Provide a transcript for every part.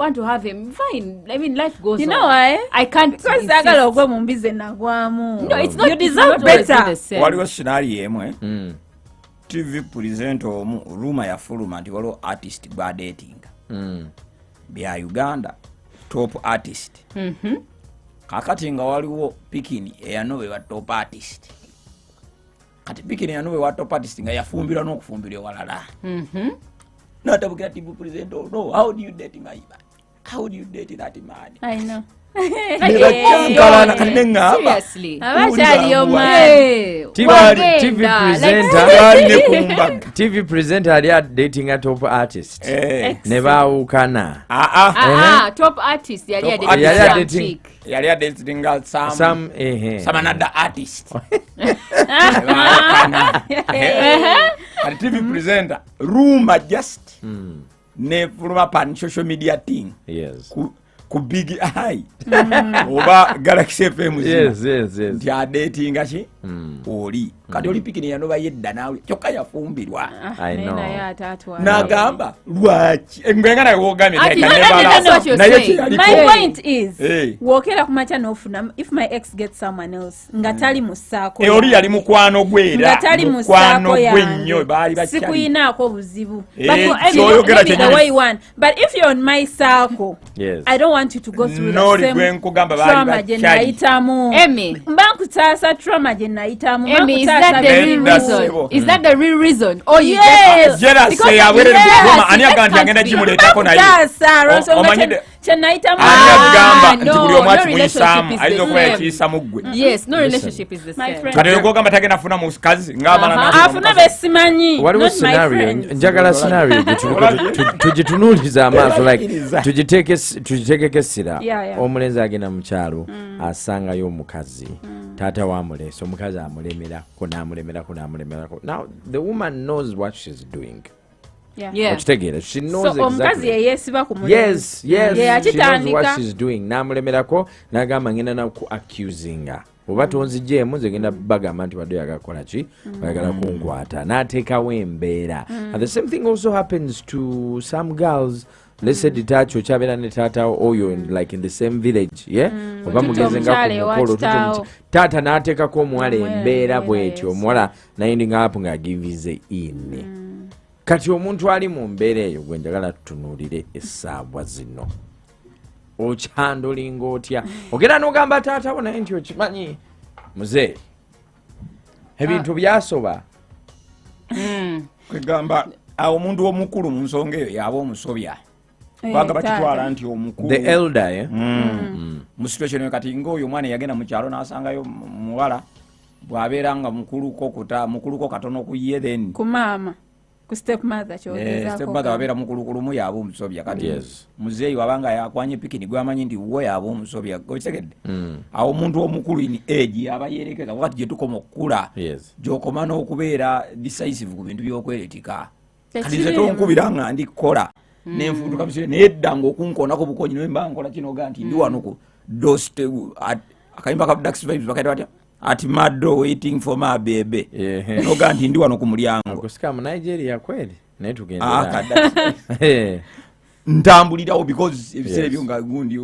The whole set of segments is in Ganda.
want to have him, fine. I mean, life goes on. You know why? I can't. Because sagala okwe mumbize nagwamu. No, it's not. You deserve better. Waliwo scenario emwe. TV presenter omu rumor ya fuluma nti waliwo artist gwa dating. Bya Uganda top artist. Kakati nga waliwo Pikini eyanobe wa top artist. Kati Pikini eyanobe wa top artist nga yafumbirwa n'okufumbirwa walala. Not a TV presenter. No, how do you date my man? How do you date that man? I know. Seriously. TV presenter ali dating a top artist. Never ukana. Top artist yali dating. Yali dating some another artist. And TV presenter rumor just ne pan social media thing. Yes. Ku big eye. Oba Galaxy FM. Yes. Dia dating achi. Oli. Kati oli Pikini yanova yedda nawe. Kyokka yafumbirwa. I know. Nagamba lwaki. Ngengana wogamye My point is, wokera kumacha nofuna if my ex gets someone else, ngatali musako. Oli yali mukwano gwera. Ngatali musako nnyo bali bachali. Sikuinako buzibu. But maybe the way one. But if you're on my circle, yes. I don't want you to go through the same trauma je naitamu. Mbakutasa trauma je naitamu. Is that the real reason? Is that the real reason? Oh, you yes. Because yes, no relationship is the same. What scenario? Njagala scenario tujitunuliza amaso like tujiteke kesira omulenzi agenda mu kyalo asanga yo mukazi tata wa muleso mukazi amulemera kunamulemera. Now the woman knows what she's doing. She knows exactly. Yes, she knows what she's doing. Namulemerako nagamba ngenda na ku accusing her. Oba tonzije muze genda bagamba nti bado yagakola ki bagala kunkwata nateekawo embeera. And the same thing also happens to some girls. Let's say ditacho chabera ne tata oyo like in the same village, yeah? Oba mugezenga ku mukolo tata nateeka ko mwale embeera bwetyo omuwala nayindinga up nga givize in. Kati omuntu ali mu mbeera eyo gwe njagala tutunuulire essaawa zino. Okyandolinga otya ogenda n'ogamba taata wo naye nti okimanyi muze ebintu byasoba kwegamba awo omuntu omukulu mu nsonga eyo yaba omusobya kwanga bakitwala nti omukulu the elder mu situation kati ng'oyo omwana yagenda mu kyalo n'asangayo muwala bw'abeera nga mukuluko katono ku ye then ku maama ku stepmother kyogezako stepmother wabeera mukulukulumu yaba omusobya kati muzeeyi wabanga yakwanye Pikini gwamanyi nti wo yaba omusobya okitegedde awo omuntu omukulu in age aba yerekeza wakati gye tukoma okukula gy'okoma n'okubeera decisive ku bintu by'okweretika kati nze tonkubira nga ndikola n'enfuutuka bisire naye edda ng'okunkonako bukonyi naye mba nkola kino ga nti ndi wano ku doste akayimba ka Dax Vibes bakaita batya at Mado waiting for my baby. Noga nti ndi wano ku mulyango. Kusika mu Nigeria kweli. Naye tugendera. Ntambulirawo because ebisere byonga gundi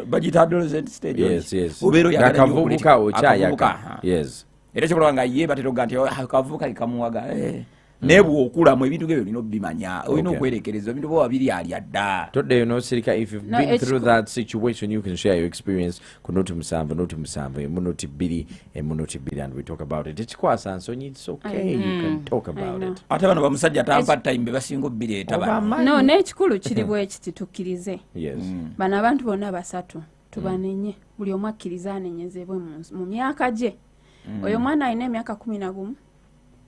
budget adolescent stage. Yes. Obero yakavubuka ochayaka. Yes. Era kyokola nga ye bateroga nti akavubuka ikamuwaga. Nebu okulamu ebintu gebyo lino bimanya olina okwerekereza ebintu bo babiri ali adda todde no sirika if you've been through that situation you can share your experience kunotu musambo emunoti biri and we talk about it ekikwasa nsonyi it's okay you can talk about it ate bano bamusajja tampa time basingo biri etaba no n'ekikulu kiri bwe kitukirize yes bana abantu bonna basatu tubanenye buli omu akkiriza anenyezebwe mu myaka gye oyo mwana alina emyaka 11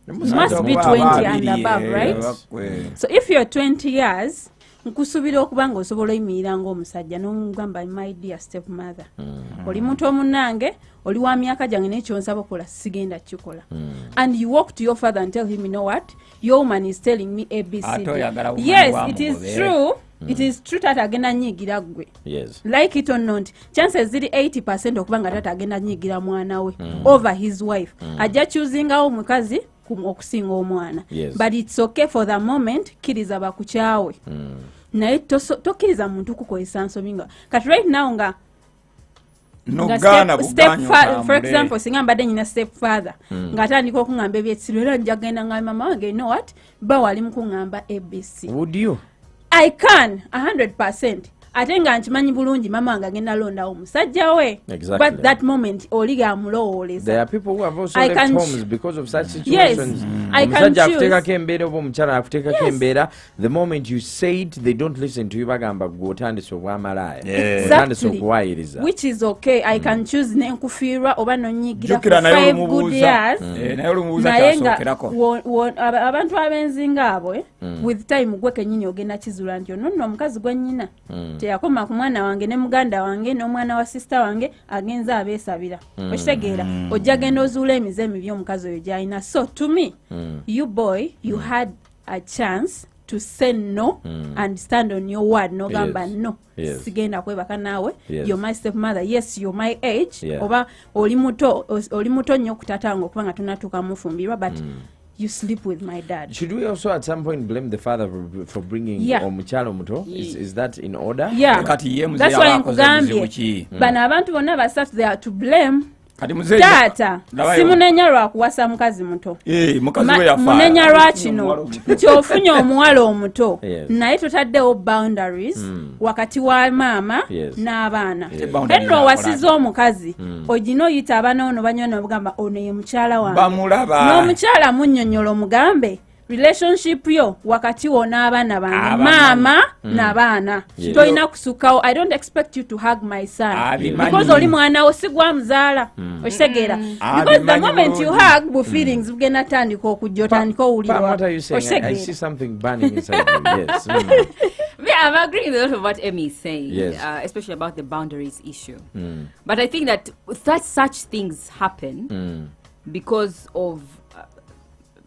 must be 20 and above, right? So if you're 20 years, nkusubira okubanga osobola oyimirira ng'omusajja n'omugamba my dear stepmother. Oli muntu omunange, oli wa myaka gyange n'ekyo nsaba okola sigenda kikola. And you walk to your father and tell him, you know what? Your woman is telling me ABC. Yes, it is true. It is true tata agenda nyigira gwe. Yes. Like it or not, chances ziri 80% okubanga tata agenda nyigira mwana we over his wife. Ajja choosinga omukazi okusinga omwana. Yes. But it's okay for the moment kiriza bakukyawe. naye tokkiriza muntu kukozesa nsobi nga kati right now nga for example singa mbadde nyina step father ng'atandika okuŋŋamba ebyekisiro era nja genda nga mama wange you know what ba wali mu kuŋŋamba abc would you I can 100%. Ate nga nkimanyi bulungi mama wange agenda londawo omusajja we. But that moment oliga amulowooleza. There are people who have also left homes because of such situations. Yes, I can choose. Akuteekako embeera oba omukyala akuteekako embeera, the moment you say it they don't listen to you bagamba gwe otandise obwamalaaya. Otandise okuwaayiriza. Which is okay. I can choose n'enkufiirwa oba nonyigira for 5 good years. Naye nga abantu abenzinga abo with time gwe kennyini ogenda kizula nti ono nno omukazi gwe nnyina. Yakoma ku mwana wange ne muganda wange n'omwana wa sister wange agenza abeesabira okitegeera ojja genda ozuula emize emibi omukazi oyo gy'alina. So to me you boy you had a chance to say no and stand on your word n'ogamba no sigenda kwebaka naawe you're my stepmother, yes you're my age oba oli muto nnyo okutatanga okuba nga tonatuuka mufumbirwa but you sleep with my dad. Should we also at some point blame the father for bringing omukyalo muto? Is that in order? Yeah. That's why nkugambye bano abantu bonna basatu they are to blame. Taata simunenya lwakuwasa mukazi muto munenya lwakino nti ofunye omuwala omuto naye totaddewo boundaries wakati wa maama n'abaana enno owasiza omukazi ogina oyita abaana ono banyona obugamba ono ye mukyala wange n'omukyala munnyonnyola omugambe relationship yo wakati wo n'abaana bange maama n'abaana tolina kusukkawo. I don't expect you to hug my son because oli mwana wo si gwamuzaala okitegeera because the moment you hug bu feelings bugenda tandika okujja otandika owulirwa I'm agreeing with a lot of what Emmy is saying, especially about the boundaries issue. But I think that such things happen because of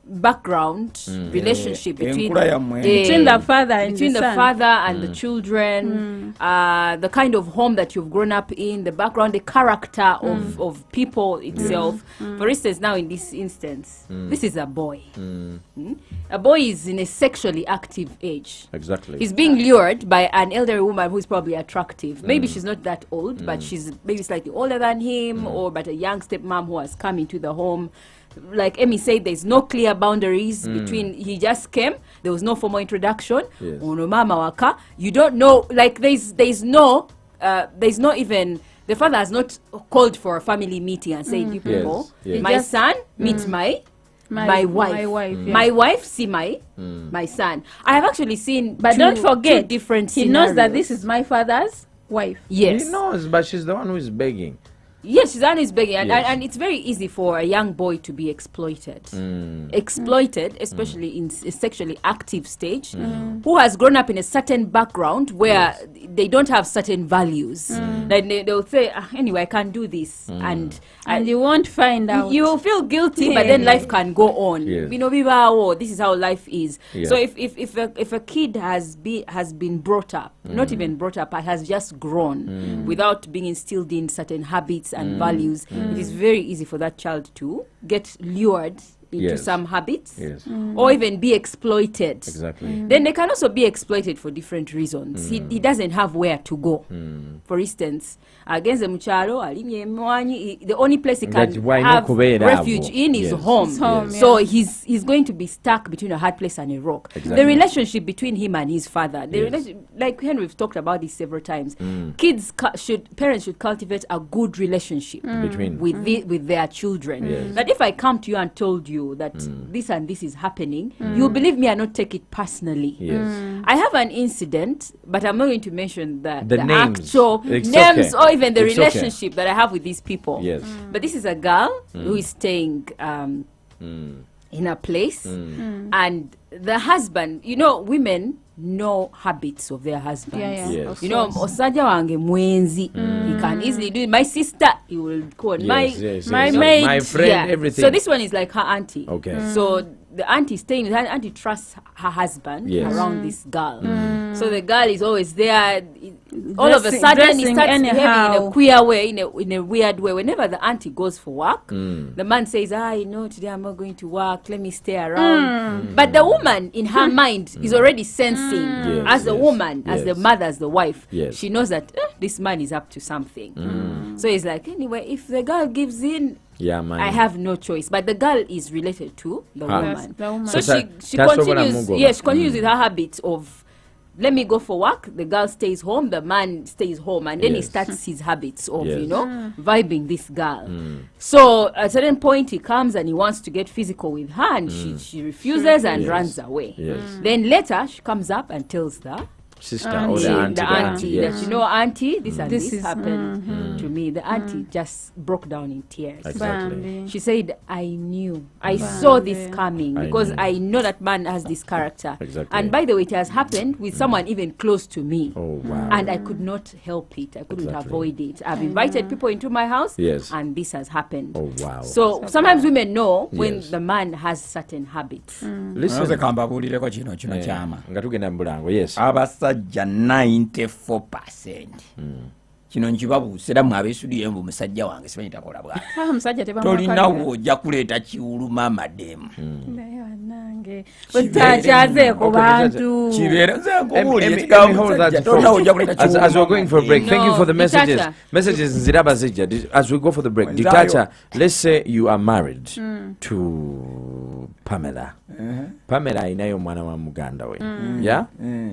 background relationship between the father and the children, the kind of home that you've grown up in, the background, the character of people itself. For instance, now in this instance, this is a boy. A boy is in a sexually active age. Exactly. He's being lured by an elderly woman who's probably attractive. Maybe she's not that old, but she's maybe slightly older than him, or but a young stepmom who has come into the home. Like Emmy said, there's no clear boundaries between, he just came, there was no formal introduction. You don't know, like there's no even, the father has not called for a family meeting and said, you people, my son, meet my wife. My wife, see my son. I have actually seen don't forget, two different he knows that this is my father's wife. Yes. He knows, but she's the one who is begging. Yes, she's the one who's begging, and it's very easy for a young boy to be exploited, especially in a sexually active stage, who has grown up in a certain background where they don't have certain values. Like they'll say, anyway, I can't do this, and you won't find out. You will feel guilty, but then life can go on. Yes. This is how life is. So if a kid has been brought up, not even brought up, but has just grown without being instilled in certain habits and values, it is very easy for that child to get lured into some habits or even be exploited. Exactly. Then they can also be exploited for different reasons. He doesn't have where to go. For instance, against the muchalo, the only place he can have refuge in is home. So he's going to be stuck between a hard place and a rock. Exactly. The relationship between him and his father, like Henry, we've talked about this several times. Parents should cultivate a good relationship with their children. That if I come to you and told you that this and this is happening, you believe me and not take it personally. I have an incident, but I'm not going to mention the names. Actual names or even the relationship that I have with these people. But this is a girl who is staying in a place, and the husband, women know habits of their husbands. Osaja wange mwenzi, he can easily do it. My sister, he will call my maid, my friend, everything. So this one is like her auntie. Okay. So the auntie staying with her auntie trusts her husband around this girl. So the girl is always there. All of a sudden, he starts behaving in a queer way, in a weird way. Whenever the auntie goes for work, the man says, today I'm not going to work. Let me stay around. But the woman, in her mind, is already sensing, as a woman, as the mother, as the wife, she knows that this man is up to something. So he's like, anyway, if the girl gives in, I have no choice. But the girl is related to the woman. So she continues. She continues with her habits of, let me go for work, the girl stays home, the man stays home, and then he starts his habits of, vibing this girl. So at a certain point he comes and he wants to get physical with her, and she refuses and runs away. Then later she comes up and tells the sister or the auntie that auntie, this and this happened to me. The auntie just broke down in tears. Exactly. She said, I saw this coming, because I know that man has this character. And by the way, it has happened with someone even close to me. And I could not help it. I couldn't avoid it. I've invited people into my house, and this has happened. So sometimes women know when the man has certain habits. Listen, abasajja 94% kino nkibabuusira mu abeesudiyo mbu musajja wange simanyi takola bwati tolinawo ojja kuleeta kiwuluma amademu otakyazeeko bantu as we're going for a break, thank you for the messages nziraba zijja as we go for the break. Ditacha, let's say you are married to Pamela. Pamela ayinayo mwana wa muganda we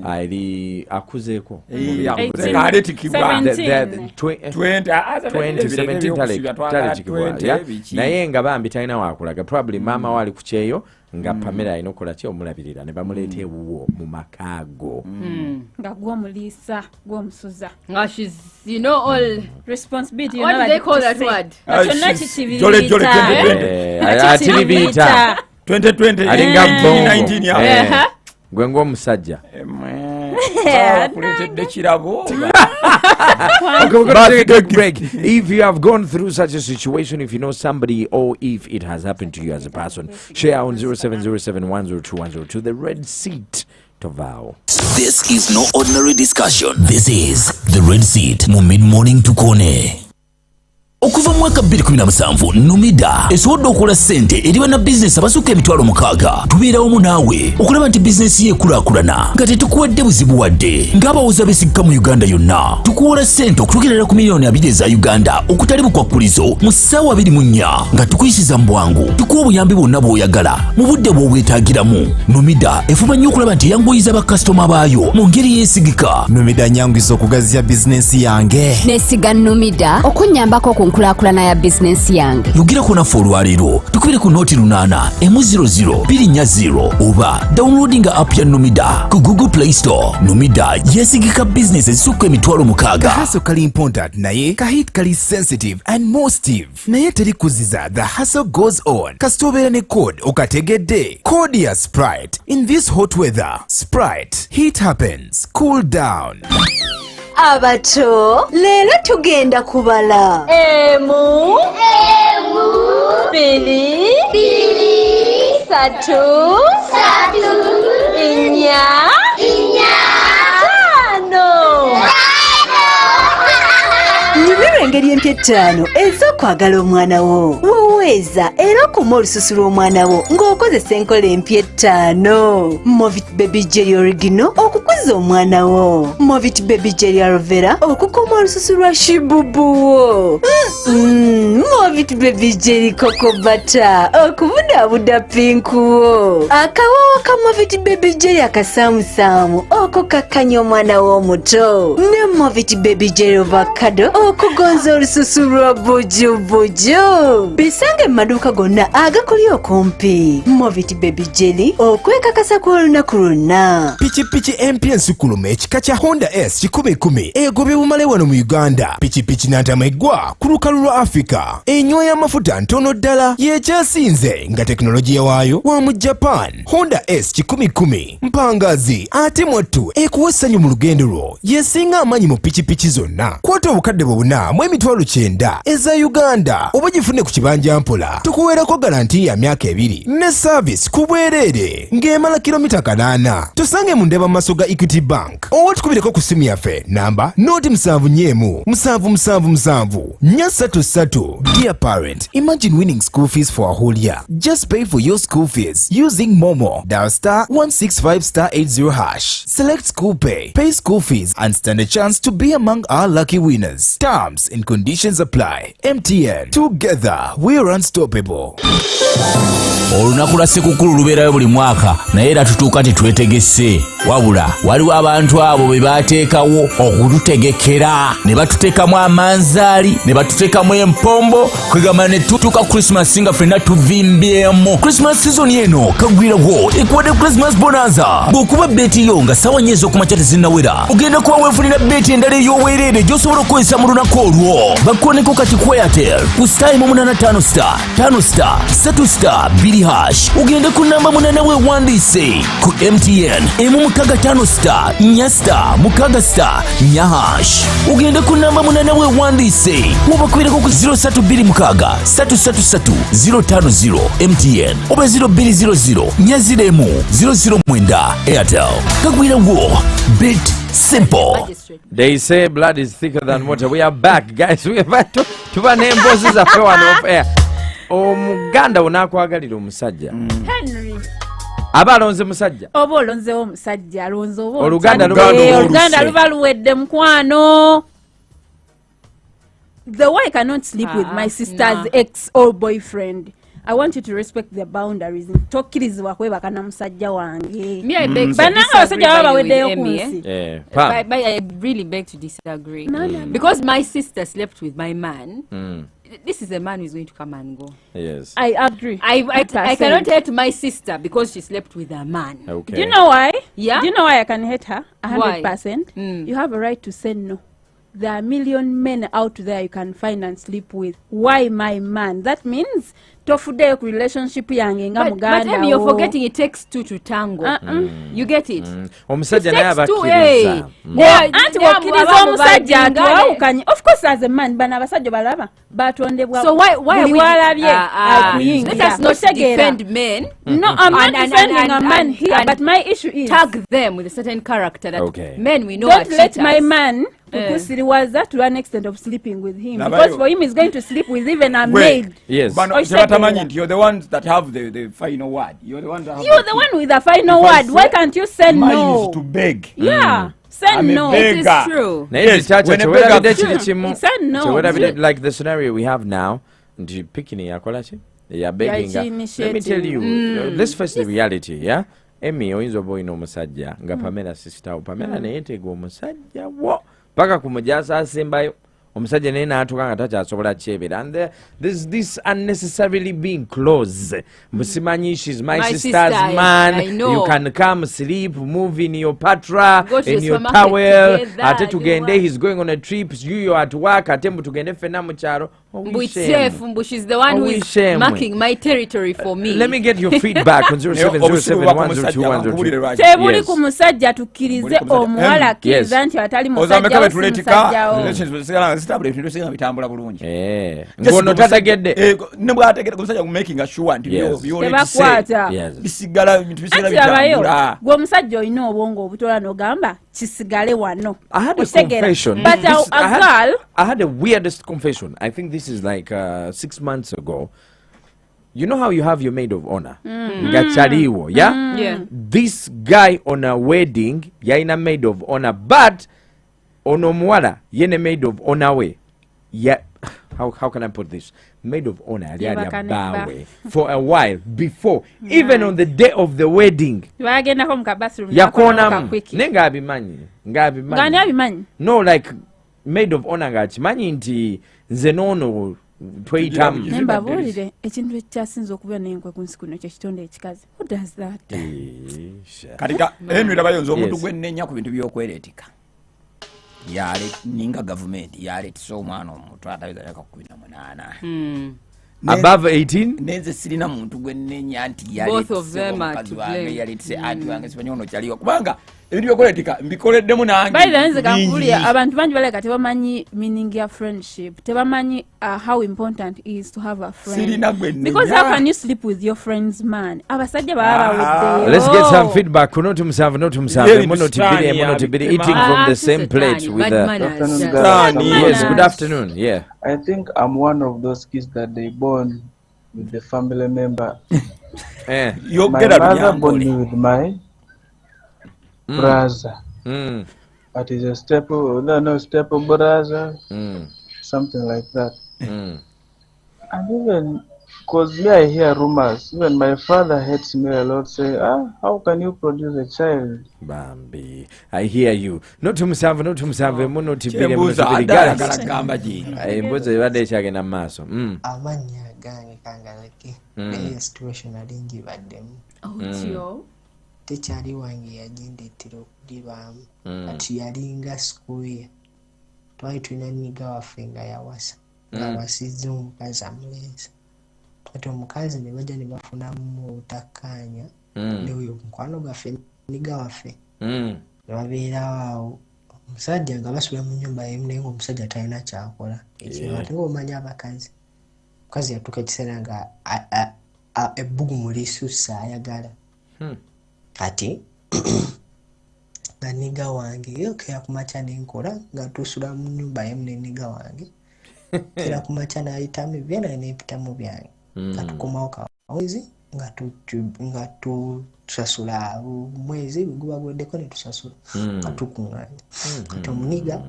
ali akuzeeko 2017 naye nga bambi talina wakulaga, probably mama wali kukyeyo nga Pamela alina okukola ki omulabirira ne bamuleeta ewuwo mu makaago nga gw'omuliisa gw'omusuza nga she's all responsibility. What do they call that word? Kyonna kikibiriita atiribiita 2020 alinga bongo gwe ng'omusajja kuleetedde kirabo. Okay, we're going to take a quick break. If you have gone through such a situation, if you know somebody, or if it has happened to you as a person, share on 0707102102 the red seat to vow. This is no ordinary discussion. This is the red seat. Mid-morning to Kone. Okuva mu mwaka 2017 Numida esobodde okukola ssente eri banna bizinesi abasukka emitwalo 600. Tubeerawo naawe okulaba nti bizinesi ye ekulaakulana nga tetukuwadde buzibu wadde ng'abawuza beesigika mu Uganda yonna. Tukuwola ssente okutuukirira ku miliyoni 2 eza Uganda okutali bukwakkulizo mu ssaawa 24 nga tukuyisiza mu bwangu. Tukuwa obuyambi bwonna bw'oyagala mu budde bw'obwetaagiramu. Numida efuba nnyo okulaba nti yanguyiza bakasitoma baayo mu ngeri yeesigika. Numida nyanguyiza okugaziya bizinesi yange. Neesiga Numida okunnyambako ku nkulakulana ya bizinesi yange. Yogirako naffe olwaleero tukubire ku nooti 8 100 oba downloadinga app ya Numida ku Google Play Store. Numida yeesigika bizinesi ezisukka emitwalo 600. Kahaso kali important naye kahit kali sensitive and more stiff. Naye teri kuziza, the hustle goes on. Kasita obeera ne code okategedde. Code ya Sprite. In this hot weather, Sprite, heat happens, cool down. Abato, leero tugenda kubala. Emu. Bili. Satu. Inya. Tano. Nyumirwa engeri empya 5 ez'okwagala omwana wo. Woweeza era okuma olususu lw'omwana wo ng'okozesa enkola empya 5. Movit Baby Jelly Original okukuza omwana wo. Movit Baby Jelly Aloe Vera okukuma olususu lwa shibubu wo. Movit Baby Jelly Cocoa Butter okubudaabuda pinku wo. Akawawa ka Movit Baby Jelly akasaamusaamu okukakanya omwana w'omuto. Ne Movit Baby Jelly Avocado okugonza olususu lwa bujubuju. Bisange mu maduuka gonna agakuli okumpi. Movit Baby Jelly okwekakasa kw'olunaku lwonna. Pikipiki empya ensukulumu ekika kya Honda S 1010 egobye bumale wano mu Uganda. Pikipiki n'antamegwa ku lukalu lwa Africa. Enywa y'amafuta ntono ddala y'ekyasinze nga tekinologiya waayo wa mu Japan. Honda S 1010 mpangazi ate mwattu ekuwa essanyu mu lugendo lwo. Yesinga amaanyi mu pikipiki zonna. Kwata obukadde bwonna mu emitwalo 9 eza Uganda oba gifune ku kibanja mpola. Tukuweerako garanti ya myaka 2 ne service ku bwereere ng'emala kilomita 8. Tusange mu ndeba maso ga Equity Bank. Otukubireko ku simu yaffe namba noti 7 Dear parent, imagine winning school fees for a whole year. Just pay for your school fees using Momo. Dial *165*80#. Select school pay school fees and stand a chance to be among our lucky winners. Terms and conditions apply. MTN. Together we're unstoppable. Olunaku lwa Ssekukkulu lubeerayo buli mwaka naye era tutuuka tetwetegese. Wabula waliwo abantu abo be baateekawo okututegekera ne batuteekamu amanzaali ne batuteekamu empombo kwegamba ne tutuuka Christmas nga ffenna tuvimbyemu. Christmas season eno kagwirawo ekuwadde Christmas bonanza. Bw'okuba beeti yo nga ssaawa 4 ez'okumakya tezinnawera ogenda kuba weefunira beeti endala ey'obwereere gy'osobola okukozesa mu lunaku olwo. Bakuwaneko kati ku Airtel ku *855*5*3*2# ugende ku namba 8 weewandiise ku MTN *4*4*6*4# ugende ku namba 8 weewandiise wabakubireko ku 0326333050 MTN oba 0200401009 Airtel. Kagwirawo bit simple. They say blood is thicker than water. We are back, guys. We are back to nembozi zaffe wano off air. Omuganda unakwagalira omusajja Henry aba alonze musajja oba olonzewo omusajja alonze oba oluganda luba luwedde mukwano. The way I cannot sleep with my sister's ex or boyfriend. I want you to respect their boundaries. Tokkirizibwa kwebaka na musajja wange. Bananga abasajja baba baweddeyo ku nsi. I really beg to disagree. No. Because my sister slept with my man. This is a man who is going to come and go. Yes. I agree. I cannot hate my sister because she slept with a man. Okay. Do you know why? Yeah. Do you know why I can hate her? 100%. You have a right to say no. There are a million men out there you can find and sleep with. Why my man? That means tofude relationship yange nga muganda. But you're forgetting it takes two to tango. You get it? Omusajja naye abakiriza. Anti wakiriza omusajja atwawukanye. Of course as a man bana abasajja balaba batondebwa. So why are we let us not defend men? No, I'm not defending a man here, but my issue is tag them with a certain character that men we know don't let my man kusiriwaza to an extent of sleeping with him because for him he's going to sleep with even a maid. Yes. You're the ones that have the final word. You're the one with the final word. Why can't you say no? Mine is to beg. Yeah. Say no. It is true. Yes. When a beggar said no. So whatever like the scenario we have now, picking yakolachi, you're begging. Let me tell you, let's face the reality, yeah? Emmy oyinza oba oyina omusajja nga Pamela sister Pamela naye yeeteega omusajja wo paka kumujasa asembayo omusajja naye n'atuuka nga takyasobola kyebera and there's this unnecessarily being close. Musimanyi she's my sister's man. You can come sleep, move in your patra, in your towel. Ate tugende, he's going on a trip, you're at work, ate mbu tugende fena mu kyalo. She's the one who is marking my territory for me. Let me get your feedback on 0707102102. Tebuli ku musajja tukkirize omuwala akkiriza nti atali musajja bitambula bulungi. Ngono tategedde. Nebwategedde omusajja ku making sure nti tebakwata. Bisigala bintu bisigala bitambula. Gwe omusajja olina obwongo obutola n'ogamba kisigale wano. I had a confession. But I had the weirdest confession. I think this is like 6 months ago. You know how you have your maid of honor? Gachariwo, yeah? Yeah. This guy on a wedding, yaina maid of honor, but onomuwala yene maid of honor we. Yeah. How can I put this? Maid of honor bawe for a while before, even on the day of the wedding. Yakona ngabimanyi. No, like maid of honor ngakimanyi nti nze nono tweyitamu. Nembabuulire ekintu ekyasinza okubeera n'enkwe ku nsi kuno kyekitonde ekikazi. Who does that? Katika Henry labayonza omuntu gwennenya ku bintu by'okwereetika. Yale ninga government yale tiso omwana omuntu ataweza yaka 18 above 18 nenze sirina muntu gwennenya nti yale both of them are to blame. Yale tse ati wange sibanyono kyaliwa kubanga ebintu byokoletika mbikoleddemu nange abantu bangi baleka tebamanyi meaning ya friendship, tebamanyi how important it is to have a friend, because how can you sleep with your friend's man? Abasajja baba let's get some feedback. Kuno tumsave munotibiri eating from the same plate with yes, good afternoon. Yeah, I think I'm one of those kids that they born with the family member. My mother born me with my brother. But is a step brother, something like that. And even because me, I hear rumors, even my father hates me a lot, say, how can you produce a child? Bambi, I hear you. Not to Musav, Mono Tibiri, Mboze Vade Chagana Maso. Amanya Gang Kangalaki, the situation I didn't give at them. Oh, tekyali wange yagendetera okudibamu kati yalinga square twali tulina nniga waffe nga yawasa ng'awasizza omukazi amulenzi kati omukazi ne bajja ne bafunamu obutakkaanya n'oyo mukwano gwaffe nniga waffe ne babeerawo awo omusajja nga basula mu nnyumba yemu naye ng'omusajja talina kyakola ekiro ate ng'omanya abakazi omukazi yatuuka ekiseera nga ebbugumu lisussa ayagala kati nga niga wange yokera kumacha nenkola nga tusula mu nyumba yemu neniga wange kera kumacha nayitamu byena nepitamu byange katukomawo kawezi nga tusasula mwezi guba gweddeko ne tusasula katukunganya kati omuniga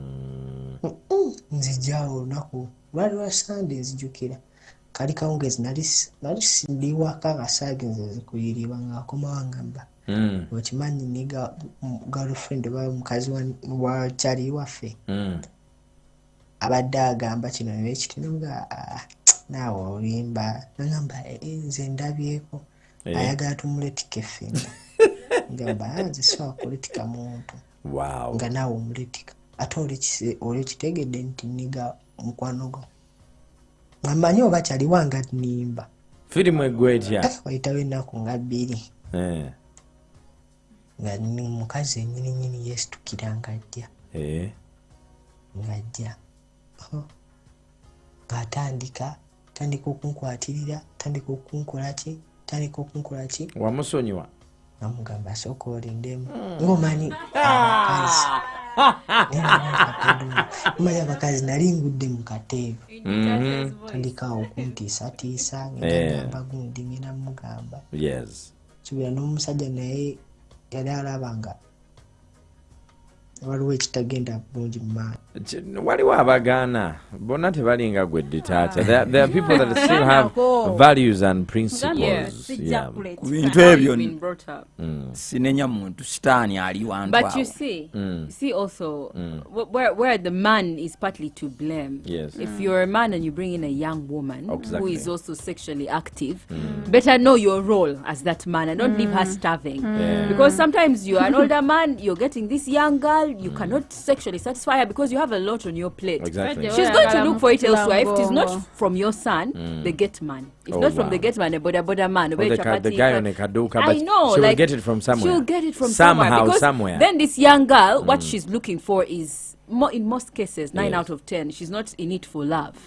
nzijawo olunaku lwali lwa Sunday nzijukira kali kawungezi nali sindiwaka akasaagi nze zikuyirirwa ng'akomawo ngamba okimanyi niga girlfriend wa mukazi wa kyali waffe abadde agamba kino nebekitino nga naawe olimba nagamba nze ndabyeko ayagala tumuletika effenga ngamba nze siwa kuletika muntu nga naawe omuletika ate olwekitegedde nti niga mukwano gwo amanyi oba kyali wanga nimba firimu egwetya wayitawo ennaku nga 2 nga mukazi enyininyini yesitukira ng'ajja ng'ajja ng'atandika okunkwatirira tandika okunkola ki wamusonyiwa namugamba asooka olindemu ng'omanyi abakazi omanyi abakazi nali ngudde mu kateeyo tandika okuntiisatiisa ngagamba gundi ngenda mugamba kibira n'omusajja naye yali alabanga waliwo ekitagenda bulungi mu maani waliwo abagaana bonna tebalinga gwe ditacha. There are people that still have values and principles. Ku bintu ebyo sinenya muntu sitaani ali wantu. But you see also where the man is partly to blame. Yes. If you're a man and you bring in a young woman who is also sexually active, better know your role as that man and don't leave her starving. Because sometimes you are an older man, you're getting this young girl, you cannot sexually satisfy her because you have a lot on your plate. Exactly. She's going to look for it elsewhere. If it is not from your son, the get man. If not from the get man, a boda man, or the guy on a kaduka. I know, she will get it from somewhere. She'll get it from somehow, because somewhere. Then this young girl, what she's looking for is, in most cases, 9 out of 10, she's not in it for love.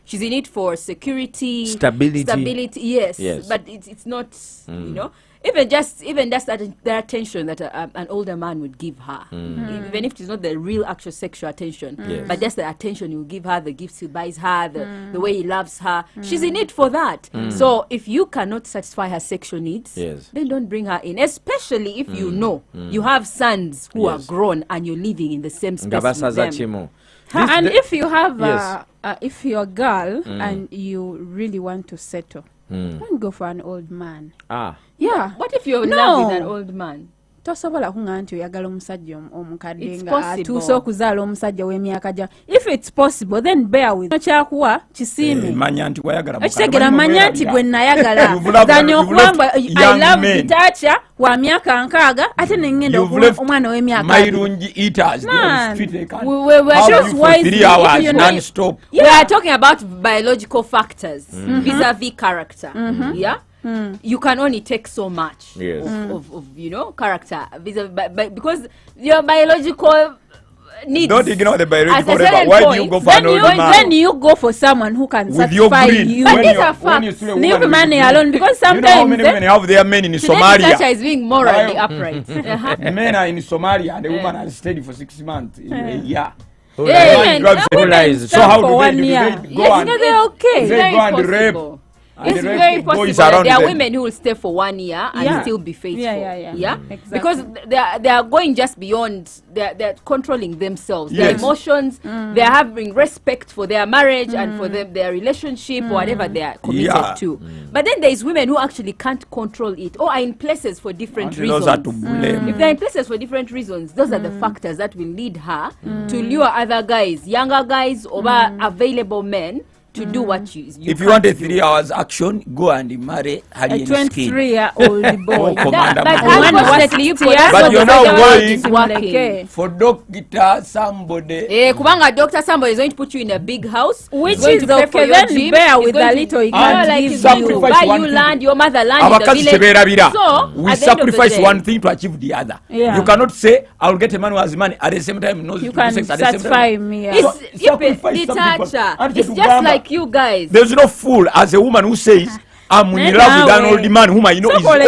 She's in it for security, stability. Yes. But it's not, you know. Even just that attention that an older man would give her, even if it's not the real actual sexual attention, but just the attention he will give her, the gifts he buys her, the way he loves her, she's in it for that. So if you cannot satisfy her sexual needs, then don't bring her in, especially if you know you have sons who are grown and you're living in the same space with them. And if you have if you're a girl and you really want to settle, don't go for an old man. Yeah. What if you're in love with an old man? Tosobola kunga nti oyagala omusajja omukadde nga atuuse okuzaala omusajja w'emyaka gya. If it's possible, then bear with. Kyakuwa kisiime. Manya nti wayagala ekitegera manya nti gwe nayagala. Zanya okubanga I love Itacha wa myaka 6 ate nengenda omwana w'emyaka. Mairungi eaters. We choose wisely. Non-stop. We are talking about biological factors vis-a-vis character. Yeah. you can only take so much of you know, character because your biological needs. Don't ignore the biological level. Why do you go for an old man? Then you go for someone who can satisfy you. But these are facts. Leave money alone, because sometimes you know how many men have their men in Somalia. Natasha is being morally upright. Men are in Somalia and the woman has stayed for 6 months. Yeah. So how do they go and rape? It's very possible that there are women who will stay for 1 year and still be faithful. Yeah. Exactly. Because they are going just beyond. They're controlling themselves, their emotions. They are having respect for their marriage and for their relationship, whatever they are committed to. But then there is women who actually can't control it, or are in places for different reasons. Those are to blame. If they're in places for different reasons, those are the factors that will lead her to lure other guys, younger guys, over available men, to do what you if you want a 3 hours action, go and marry a 23-year-old boy. But you're now going for doctor somebody. Kubanga doctor somebody is going to put you in a big house, which is okay. Then bear with a little. He can give you, buy you land, your mother land in the village. So we sacrifice one thing to achieve the other. You cannot say I'll get a man who has money at the same time knows you can satisfy me. It's just like you guys. There's no fool as a woman who says I'm in love with an old man whom I know is old,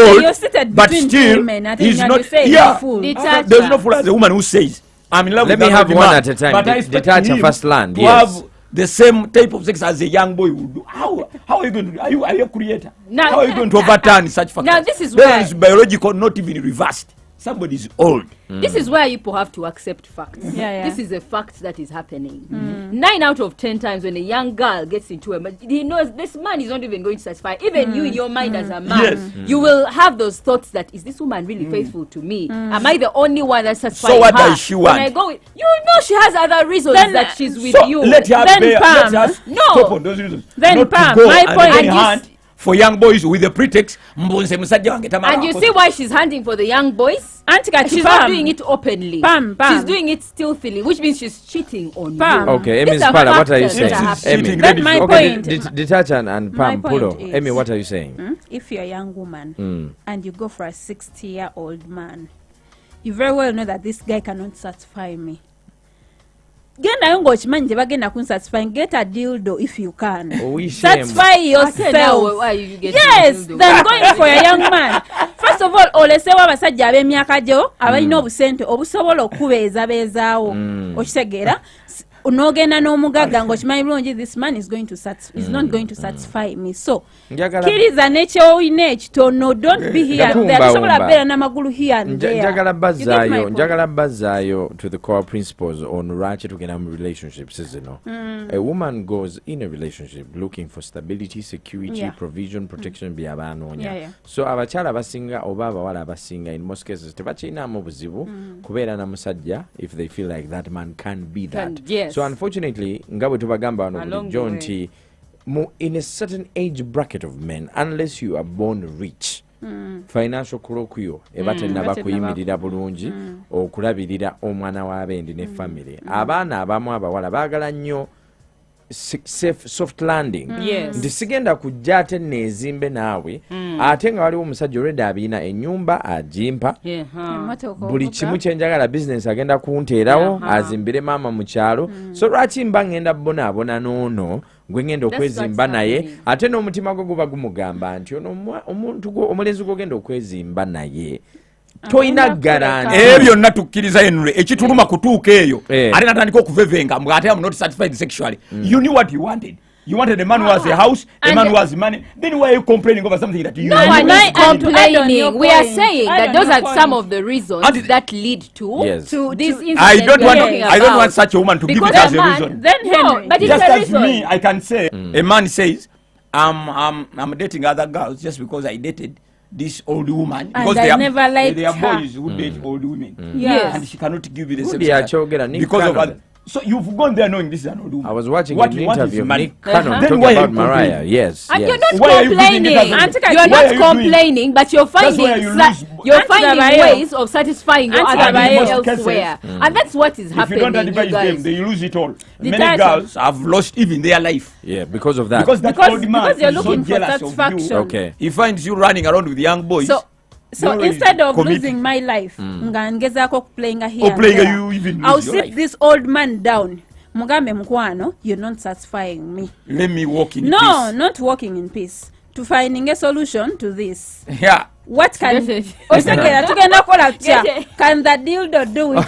but still he's not. There's no fool as a woman who says I'm in love with an old man. Let me have one at a time. But I expect him first land to have the same type of sex as a young boy would do. How are you going to do? Are you a creator? Now, how are you going to overturn such factors? Now this is where is biological, not even reversed. Somebody is old. This is where people have to accept facts. This is a fact that is happening. 9 out of 10 times when a young girl gets into a man, he knows this man is not even going to satisfy. Even you in your mind as a man, you will have those thoughts that, is this woman really faithful to me? Am I the only one that satisfies her? So what does she want? When I go with, you know she has other reasons that she's with you. Let her stop on those reasons. Then Pam, my point is, for young boys with the pretext, and you see why she's hunting for the young boys? She's not doing it openly. She's doing it stealthily, which means she's cheating on you. Okay, Ms. Pala, what are you saying? That's my point. Detach and Pam Pulo. Amy, what are you saying? If you're a young woman and you go for a 60-year-old man, you very well know that this guy cannot satisfy me. Get a dildo if you can. Satisfy yourself. Yes, then going for a young man. First of all, olesewa abasajja ab'emyaka gyo abalina obusente obusobola okubeeza beezaawo okitegeera unogenda n'omugaga ng'okimanyi bulungi this man is not going to satisfy me. So kiriza n'ekyoyina ekitono, don't be here and there. Tosobola beera n'amagulu here and there. Njagala bazzaayo to the core principles on lwaki tugenda mu relationships zino. A woman goes in a relationship looking for stability, security, provision, protection byabanoonya. So abakyala abasinga oba abawala abasinga in most cases tebakirinamu buzibu kubeera na musajja if they feel like that man can be that. So unfortunately, nga bwe tubagamba wano bulijjo nti in a certain age bracket of men, unless you are born rich, financial colloquio eba tennaba kuyimirira bulungi okulabirira omwana w'abendi ne family. Abaana abamu abawala baagala nnyo soft landing. Nti sigenda kujja ate neezimbe naawe ate nga waliwo omusajja olwedde abiina ennyumba agimpa buli kimu kyenjagala bizinesi agenda kunteerawo azimbire maama mu kyalo. So lwaki mba ngenda bonaabona n'ono gwe ngenda okwezimba naye ate n'omutima gwe guba gumugamba nti ono omuntu omulenzi gw'ogenda okwezimba naye toyina garanti. Byonna tukkiriza Henry ekituluma kutuuka eyo ate natandika okuvevenga mbw ate am not satisfied sexually. You knew what you wanted. You wanted a man who has a house, a man who has money. Then why are you complaining over something that you know? No, I'm not complaining. We are saying that those are some of the reasons that lead to this incident. I don't want such a woman to give it as a reason. Then Henry, but just as me, I can say a man says, I'm dating other girls just because I dated this old woman, because they are boys who date old women, and she cannot give you the same because of other. So you've gone there knowing this is an old woman. I was watching an interview of Nick Cannon Then talking why are about you Mariah. complaining? Yes. And yes. you're not Why are you complaining. giving it as a- You're Why are not you complaining, but you're finding where you lose- you're finding Abayo. ways of satisfying your Auntie other Abayo. elsewhere, and that's what is If you happening. don't advise You guys. them, they lose it all. Many Detachment. girls have lost even their life. Yeah, because of that. Because that Because- old man because you're is so looking for jealous of satisfaction. you. Okay. He finds you running around with young boys. So No, instead of commit- losing my life, nga ngezaako playing here Or and playing there, you even I'll lose your sit life. this old man down. Mugambe mkwano, you're not satisfying me. Let me walk in No, peace. not walking in peace. To finding a solution to this. Yeah. What can Get it. Otegera tugenda kola Get tutya? it. Can the dildo do it?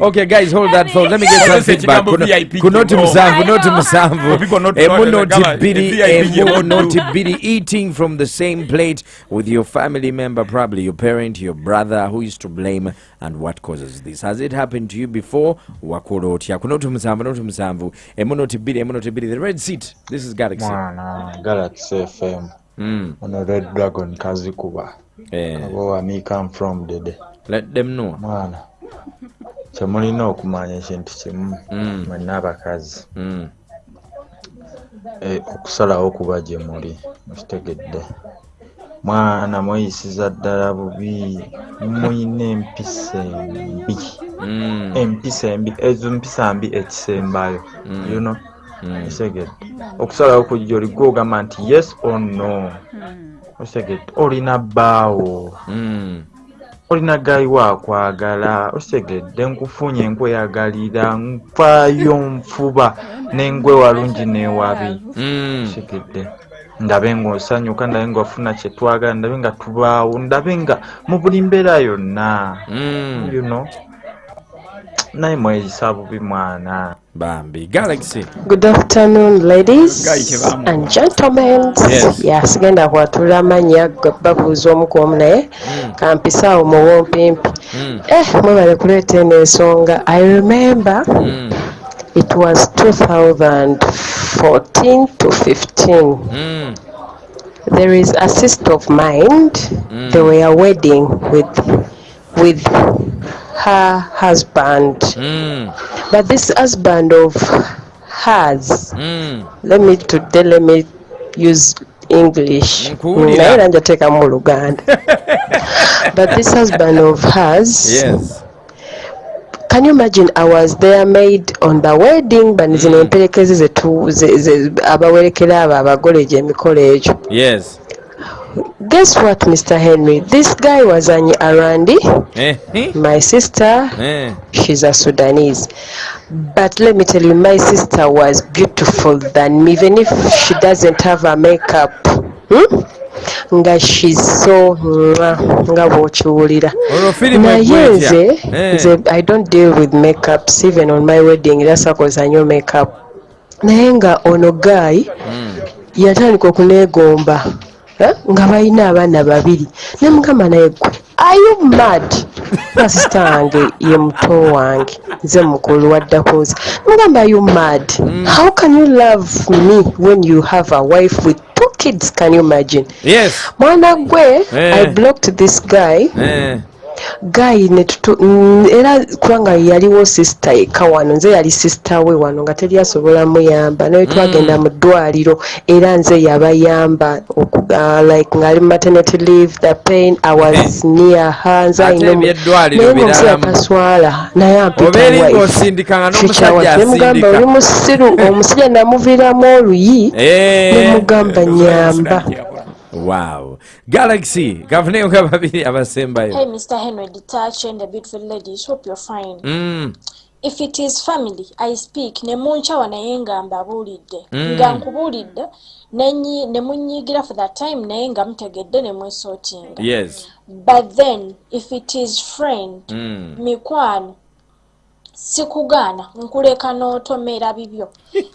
Okay, guys, hold that thought. Let me get some Let's say feedback. Chigambo VIP Kunoti Kibo. musanvu, noti musanvu. People not Emu know, noti like, bidi, VIP emu Kibo. noti bidi. Eating from the same plate with your family member, probably your parent, your brother. Who is to blame and what causes this? Has it happened to you before? Wakola otya. Kunoti musanvu, noti musanvu. Emu noti bidi, emu noti bidi. The Red Seat. This is Galaxy. Galaxy FM. On a Red Dragon Kazikuba. Where me come from dede. Let them know. Mwana. Kyemulina okumanya ekintu kimu mwenna abakazi okusalawo okuba gye muli mukitegedde. Mwana mweyisiza ddala bubi, muyina empisa embi. Empisa embi, ezo mpisa mbi ekisembayo. You know? Okitegedde. Okusalawo kujja oligwa ogamba nti yes or no. Okitegedde. Olina bbaawo. Olina gayi waakwagala. Okitegedde. Nkufunye nkweyagalira, nfaayo nfuba n'engwe walungi n'ewabi. Okitegedde. Ndabe ng'osanyuka, ndabe ng'ofuna kye twagala, ndabe nga tubaawo, ndabe nga mu buli mbeera yonna. You know? Naye mweyisa bubi mwana. Bambi. Galaxy. Good afternoon, ladies and gentlemen. Yes, genda kwatula amanya babuuza omu ku omu naye kampisaawo mu wompimpi. Mwebale kuleeta eno ensonga. I remember it was 2014 to 15. There is a sister of mine. They were wedding with her husband. But this husband of hers, let me use English. But this husband of hers, yes. Can you imagine? I was there, maid on the wedding, but Yes. Guess what, Mr. Henry? This guy was an Arandi. My sister, she's a Sudanese. But let me tell you, my sister was beautiful than me, even if she doesn't have a makeup. Nga she's so nga bw'okiwulira. Naye nze I don't deal with makeups even on my wedding. That's because I know makeup. Naye nga ono guy yatandika okuneegomba nga balina abaana babiri ne mugamba naye gwe are you mad? Sister wange ye muto wange nze mukulu waddako nze mugamba are you mad? How can you love me when you have a wife with 2 kids? Can you imagine? Yes. Mwana gwe I blocked this guy. Guy era kubanga yaliwo sister eka wano, nze yali sister we wano nga teri asobola muyamba naye twagenda mu ddwaliro era nze yabayamba like ngali maternity leave, the pain I was near her, nze ayinaswala naye ampitanemugamba oli musiru omusajja namuviramu oluyi nemugamba nyamba. Wow. Galaxy. Gavane ukababiri abasembayo. Hey, Mr. Henry Detach and the beautiful ladies. Hope you're fine. If it is family, I speak. Nemuncha wanayenga mbabulide. Nga nkubulide. Nemunyigira for that time nayenga mtegede nemwesotinga. Yes. But then, if it is friend, mikwano, sikugana nkuleka n'otomera bibyo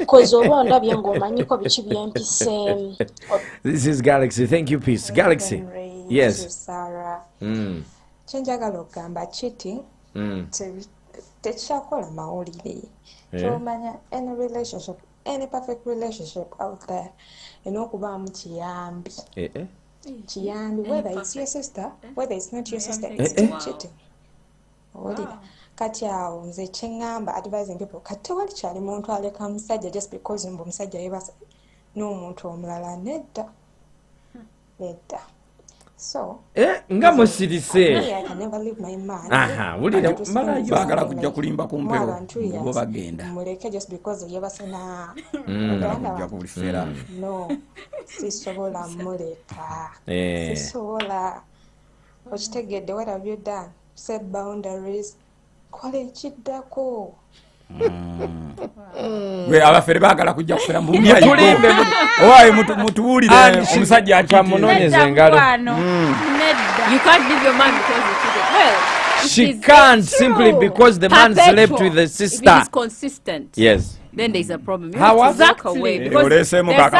kozo olwonda byengomanyiko biki byempise. This is Galaxy. Thank you, peace. Galaxy. Yes. Sarah. Chenjagala okugamba cheating tekyakola mawulire. Kyomanya any relationship, any perfect relationship out there enokubaamu kiyambi. Kiyambi, whether it's your sister, whether it's not your sister, it's still cheating. Olira. kati awo nze kyeŋŋamba advising people kati tewali kyali muntu aleka musajja just because mbu omusajja yebasa n'omuntu omulala nedda so nga musirise wulira baagala kujja kulimba ku mpero bo bagenda muleke just because yebasena kujja kulifera no sisobola muleta sisobola okitegedde what have you done set boundaries kola ekiddako gwe abafere baagala kujja kufera mu owaye mutubuulire omusajja akamunonyeza engalo you can't leave your man because you cheated. Well, she can't simply because the man slept with the sister. If it is consistent, yes, then there's a problem. You How have to walk exactly? away because there are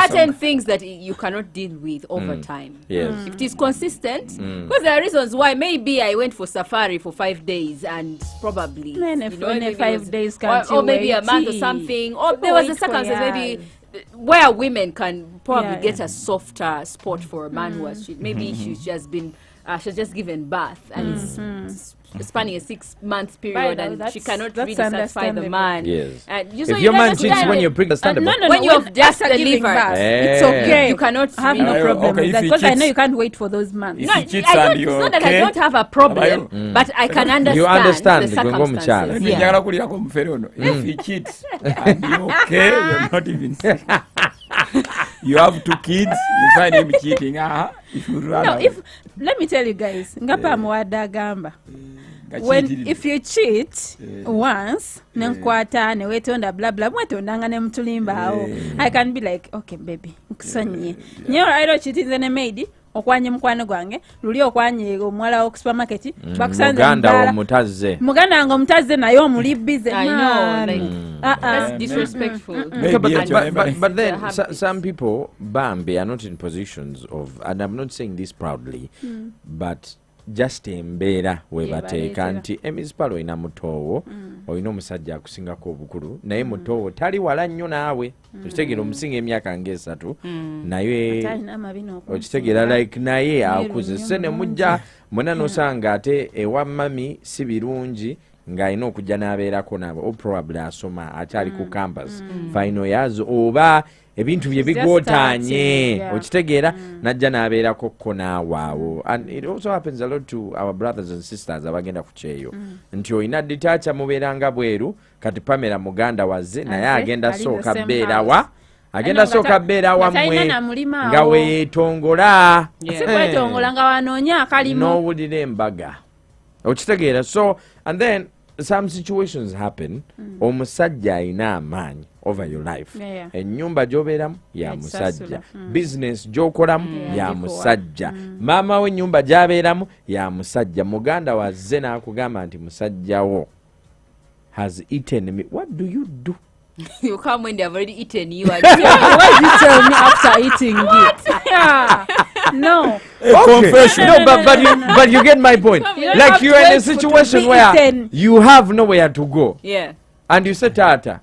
certain things that you cannot deal with over time. Yes. If it is consistent, because there are reasons why maybe I went for safari for 5 days and probably you know, 5 days or maybe a month or something, or there was a circumstance maybe where women can probably get a softer spot for a man who has cheated. Maybe she's just been she's just given birth and it's spanning a 6 month period and she cannot really satisfy the man. Yes. If your man cheats when you're pregnant, when you've just delivered, it's okay. You cannot have no problem with that because I know you can't wait for those months. No, it's not that I don't have a problem, but I can understand. You understand the circumstances. If he cheats and you're okay, you're not even you have 2 kids, you find him cheating. Let me tell you guys, ngapa mwada gamba. If you cheat once, nenkwata ne wetonda blah blah mwetondanga ne mtulimba I can be like, okay baby, nkusonye. Nyo I don't cheat in the maid. Okwanye mukwano gwange luli okwanye omwala wo supermarket bakusanze muganda ngo mutaze nayo omuli busy. I know, like that's disrespectful. But then some people Bambi are not in positions of, and I'm not saying this proudly, but just embeera webateeka nti emisipalo ina mutoowo olina omusajja akusingako obukulu naye mutoowo tali wala nnyo naawe okitegeera omusinga emyaka nga3 naye okitegeera like naye akuze se ne mujja mwena nosanga ate ewa mami si birungi ng'alina okujja n'abeerako nabo probably asoma akyali ku campus final years oba ebintu bye bigotaanye okitegeera najja n'abeerako ko naawaawo. And it also happens a lot to our brothers and sisters abagenda ku kyeyo nti olina ditacha mubeeranga bweru kati Pamela muganda wazze naye agenda sooka beerawa sooka beera wammwe nga weetongola nga wanoonya akalimu n'owulira embaga okitegeera. So and then some situations happen omusajja alina amaanyi over your life. Ennyumba gy'obeeramu ya musajja, business gy'okolamu ya musajja, maama we ennyumba gy'abeeramu ya musajja. Muganda wazze n'akugamba nti musajja wo has eaten me. What do you do? You come when they have already eaten you. Why did you tell me after eating it? Yeah. No. Confession. No, but you get my point. Like you're in a situation where you have nowhere to go. Yeah. And you say, Tata,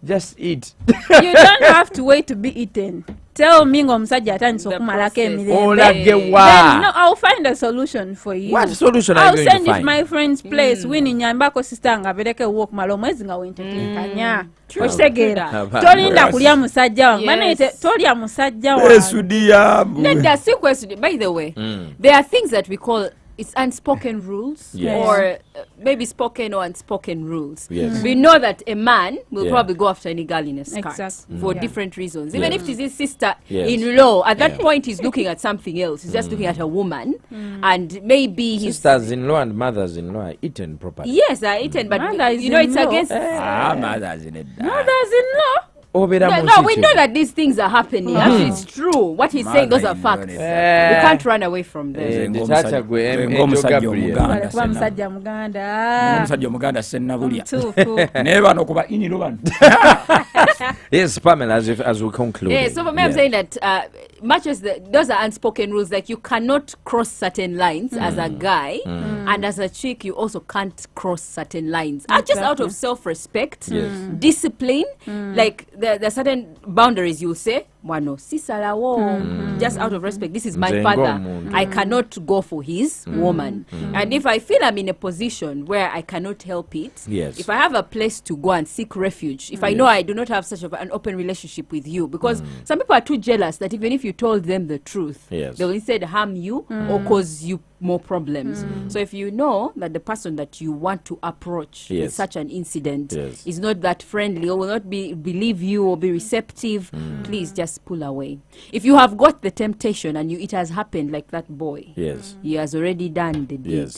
just eat. You don't have to wait to be eaten. Tell me omusajja atandise okumalako emirembe. Then no, I'll find a solution for you. What solution are you going to find? I'll send it to my friend's place. Wini nyambako sister nga bereke okumala omwezi nga wentetekanya. Okitegeera. Tolinda kulya musajja wange. Bana tolya musajja wange. By the way, there are things that we call it's unspoken rules or maybe spoken or unspoken rules. Yes. We know that a man will probably go after any girl in a skirt for different reasons. Even if it's his sister-in-law, at that point he's looking at something else. He's just looking at a woman, and maybe his sisters-in-law and mothers-in-law are eaten properly. Yes, are eaten, but you know it's against mothers-in-law. No, we know that these things are happening. Actually, it's true. What he's saying, those are facts. We can't run away from them. Omusajja omuganda sennabulya naye bano kuba iniro bano. Yes, Pamela, as we conclude. Yeah, so for me, I'm saying that much as those are unspoken rules, like you cannot cross certain lines as a guy, and as a chick, you also can't cross certain lines. Just out of self-respect, discipline, like there are certain boundaries you say, Wano sisalawo, just out of respect. This is my father. I cannot go for his woman. And if I feel I'm in a position where I cannot help it, if I have a place to go and seek refuge, if I know I do not have such an open relationship with you, because some people are too jealous that even if you told them the truth, they will instead harm you or cause you more problems. So if you know that the person that you want to approach with such an incident is not that friendly or will not believe you or be receptive, please just pull away. If you have got the temptation and it has happened like that boy, he has already done the deed.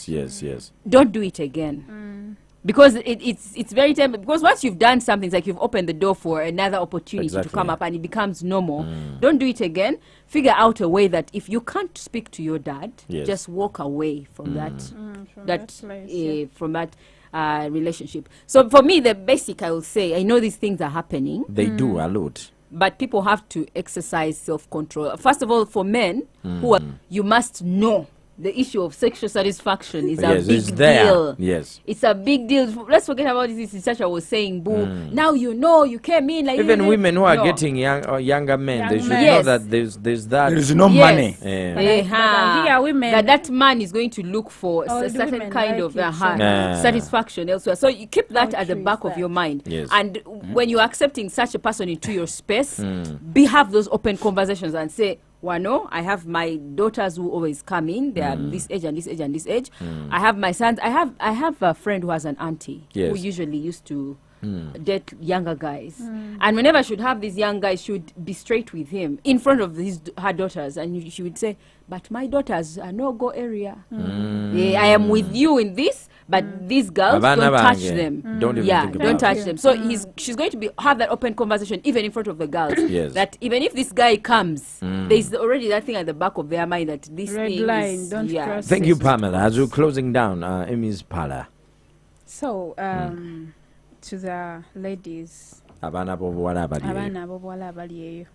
Don't do it again. Because it's very tempting. Because once you've done something, it's like you've opened the door for another opportunity to come up, and it becomes normal. Don't do it again. Figure out a way that if you can't speak to your dad, just walk away from that relationship. So for me, the basic, I will say, I know these things are happening. They do a lot. But people have to exercise self-control. First of all, for men, you must know the issue of sexual satisfaction is a big deal. It's a big deal. Let's forget about this. It's such I was saying, boo. Now you know you came in like even women who are getting younger men, they should know that there's that. There is no money. That man is going to look for a certain kind of satisfaction elsewhere. So you keep that at the back of your mind. And when you're accepting such a person into your space, have those open conversations and say, Wano, I have my daughters who always come in. They are this age and this age and this age. I have my sons. I have a friend who has an auntie who usually used to date younger guys. And whenever she would have these young guys, she would be straight with him in front of her daughters. And she would say, but my daughters are no-go area. I am with you in this. But these girls, don't touch them. Don't even think about don't touch them. So she's going to have that open conversation even in front of the girls. That even if this guy comes, there's already that thing at the back of their mind that this red thing line, is, don't cross. Thank you, Pamela. As we're closing down, Emmy's parlor. So, to the ladies. Abana bobuwala abali eyo.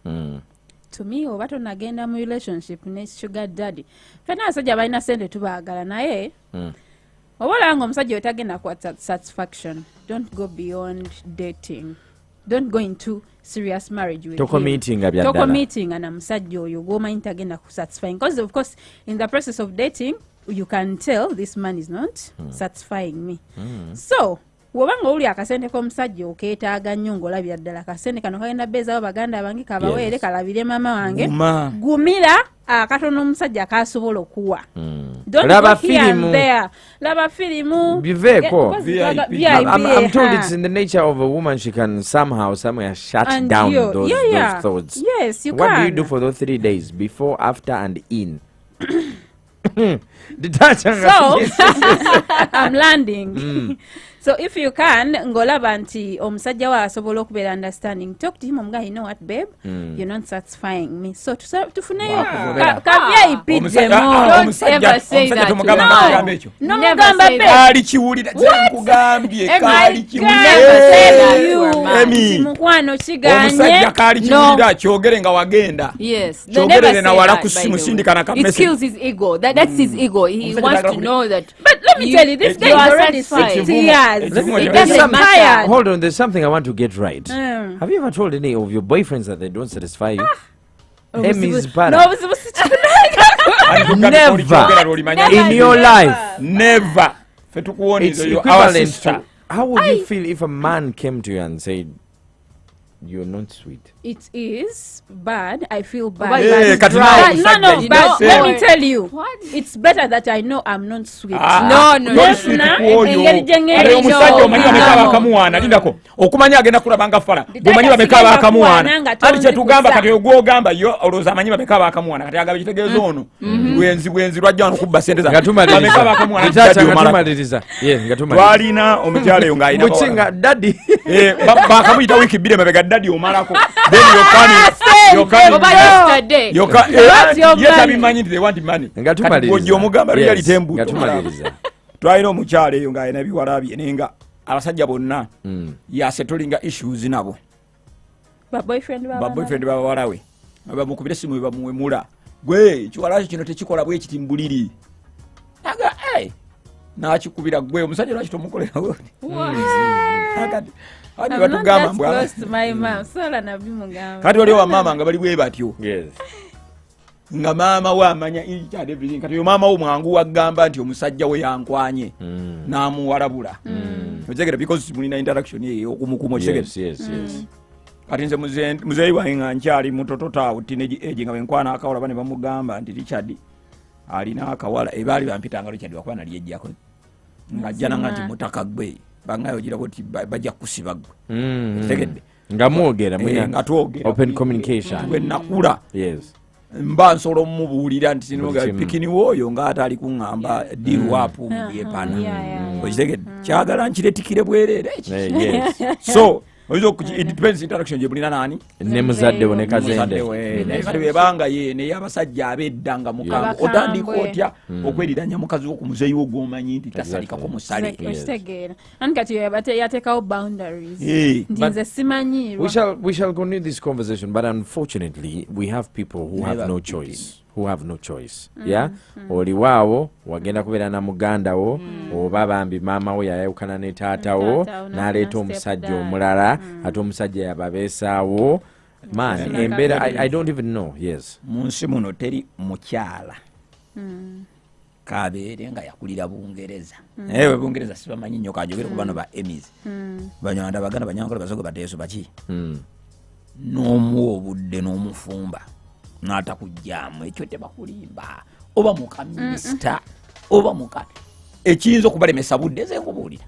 To me, oba tonagenda mu relationship ne sugar daddy. Fena asajja balina sente tubaagala naye. Obalanga omusajja otagenda kwa satisfaction. Don't go beyond dating. Don't go into serious marriage with Toko him. meeting na musajja oyo gomanyi tagenda ku satisfying. Because of course, in the process of dating, you can tell this man is not satisfying me. So, wobanga uli akasente k'omusajja okeetaaga nnyo ng'olabira ddala akasente kano kagenda beezaawo baganda bange kabaweere kalabire mama wange gumira akatono omusajja kasobola okuwa. Laba filimu. Biveeko. I'm told it's in the nature of a woman. She can somewhere shut down those thoughts. Yes, you what can. What do you do for those 3 days? Before, after, and in? So, I'm landing. So if you can, ngolaba nti omusajja wa asobola okubeera understanding. Talk to him omuga, you know what, babe? You're not satisfying me. So tufuneyo kavya ipidde mo. Don't ever say that. No, mugamba babe. Kali kiwulira nkugambye kali kiwulira. Mukwano kiganye. Omusajja kali kiwulira kyogere nga wagenda. Yes. Kyogere na wala kusimusindika na kamese. It kills his ego. That's his ego. He wants to know that. But let me tell you, this guy is already 60 years. Hold on, there's something I want to get right. Have you ever told any of your boyfriends that they don't satisfy you? Emmy's para. Never in your life. Never. It's equivalent to, how would you feel if a man came to you and said, you're not sweet? It is bad. I feel bad. But let me tell you. What? It's better that I know I'm not sweet. Okumanya agenda kulabanga fala. Bomanyi babeka bakamuwana. Ali kyetugamba kati ogwogamba yo oloza amanyi babeka bakamuwana. Kati agaba kitegezo ono. Bwenzi lwajja wano kubba sente za. Babeka bakamuwana. Ngatumaliriza. Twalina omukyala yo nga ayina. Muchinga daddy. Bakamuyita wiki 2 mabega daddy omalako. Yetabimanyi nti they want money. Kati omugamba reality embuto. Twalina omukyala eyo nga ayina biwalabi nenga abasajja bonna yasetulinga issues nabo. Boyfriend baba walawe. Babamukubira simu bamuwemula. Gwe kiwalashi kino tekikola bwe kitimbuliri. Naga nakikubira gwe omusajja lwaki tomukolera woni. kati waliwo wamama nga bali bwe batyo nga maama we amanya kati yo maama wo mwangu wagamba nti omusajja we yankwanye n'amuwalabula otegera because mulina interaction yeyo okumukumo kati nze muzeeyi wange nga nkyali mutoto taawo teenage age nga benkwana akawala bane bamugamba nti Richard alina akawala ebaali bampitanga Richard wakwana lyejjako nga jana nga nti mutaka gwe bangayo gira boti bajja kusiba gwe tegedde nga mwogera nga twogera open communication gwe nakula mba nsobola omubuulira nti sinoga pikini woyo nga ate ali kuŋŋamba dirwapu yepana okitegedde kyagala nkiretikire bwereere so it depends interaction je bulina nani ne muzadde wo ne kazende kati bebanga ye ne yabasajja abedda nga mukanga otandika otya okweriranya mukazi wo ku muzeeyi wo gwomanyi nti tasalika ko musale okitegeera ankati yatekawo boundaries nze simanyi we shall continue this conversation but unfortunately we have people who have no choice yeah oli waawo wagenda kubeera na muganda wo oba bambi maama wo yayawukana ne taata wo n'aleeta omusajja omulala ate omusajja yababeesaawo man embeera I don't even know mu nsi muno teri mukyala kabeere nga yakulira Bungereza naye Bungereza sibamanyi nnyo kajogere ku bano ba Emmys Banyarwanda Baganda Banyankole Basoga Bateeso baki n'omuwa obudde n'omufumba n'atakujjaamu ekyo tebakulimba oba mukaminisita oba muka ekiyinza okubalemesa budde nze nkubuulira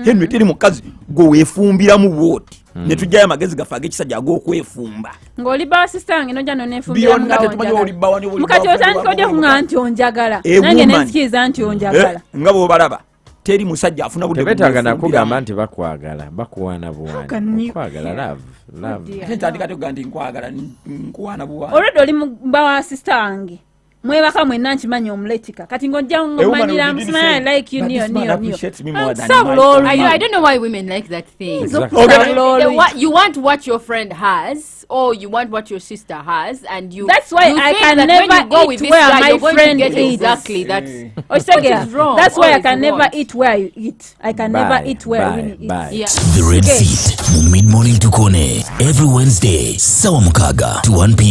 Henry teri mukazi gwe weefumbiramu bwoti ne tujjayo amagezi gafe ag'ekisajja ag'okwefumba ng'oli bawa sisita wange nojja noneefumbiramu mukati otandika ojja kuŋŋa nti onjagala nange nensikiriza nti onjagala nga bw'obalaba teri musajja afuna budde tebetaaga nakugamba nti bakwagala bakuwaana buwaani okwagala love ntandika teguga nti nkwagala nkuwaana buwaani olwedde oli bawa sisita wange mwebaka mwenna nkimanyi omuletika kati ng'ojja ng'omanyira musimanya like you niyo I don't know why women like that thing. You want what your friend has or you want what your sister has and you that's why I can never eat where my friend eats. Exactly that's wrong. That's why I can never eat where you eat. I can never eat where Winnie eats. The Red Seat, Mid Morning to Kone, every Wednesday, sawa mukaaga to 1 p.m.